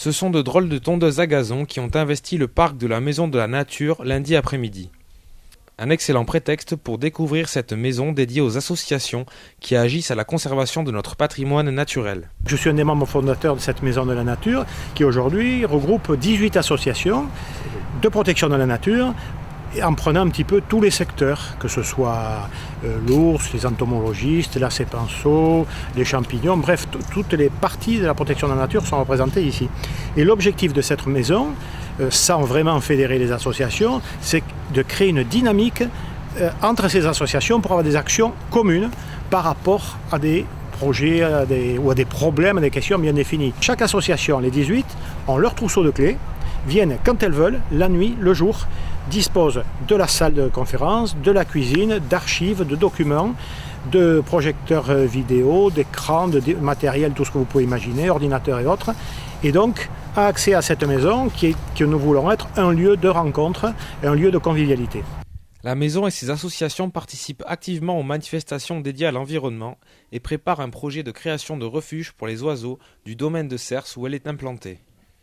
Ce sont de drôles de tondeuses à gazon qui ont investi le parc de la Maison de la Nature lundi après-midi. Un excellent prétexte pour découvrir cette maison dédiée aux associations qui agissent à la conservation de notre patrimoine naturel. Je suis un des membres fondateurs de cette Maison de la Nature qui aujourd'hui regroupe 18 associations de protection de la nature en prenant un petit peu tous les secteurs, que ce soit l'ours, les entomologistes, la sépenceau, les champignons, bref, toutes les parties de la protection de la nature sont représentées ici. Et l'objectif de cette maison, sans vraiment fédérer les associations, c'est de créer une dynamique entre ces associations pour avoir des actions communes par rapport à des projets ou à des problèmes, à des questions bien définies. Chaque association, les 18, ont leur trousseau de clés, viennent quand elles veulent, la nuit, le jour, disposent de la salle de conférence, de la cuisine, d'archives, de documents, de projecteurs vidéo, d'écrans, de matériel, tout ce que vous pouvez imaginer, ordinateurs et autres. Et donc, a accès à cette maison que nous voulons être un lieu de rencontre et un lieu de convivialité. La maison et ses associations participent activement aux manifestations dédiées à l'environnement et préparent un projet de création de refuge pour les oiseaux du domaine de Cers où elle est implantée.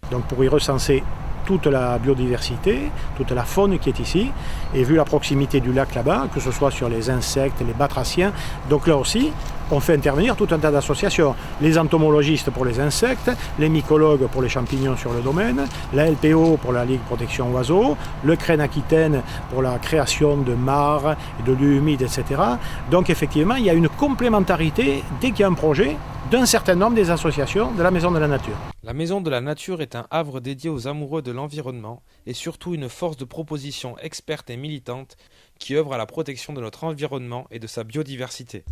Donc pour y recenser toute la biodiversité, toute la faune qui est ici, et vu la proximité du lac là-bas, que ce soit sur les insectes, les batraciens, donc là aussi, on fait intervenir tout un tas d'associations. Les entomologistes pour les insectes, les mycologues pour les champignons sur le domaine, la LPO pour la Ligue Protection Oiseaux, le CREN Aquitaine pour la création de mares, de lieux humides, etc. Donc effectivement, il y a une complémentarité dès qu'il y a un projet d'un certain nombre des associations de la Maison de la Nature. La Maison de la Nature est un havre dédié aux amoureux de l'environnement et surtout une force de proposition experte et militante qui œuvre à la protection de notre environnement et de sa biodiversité.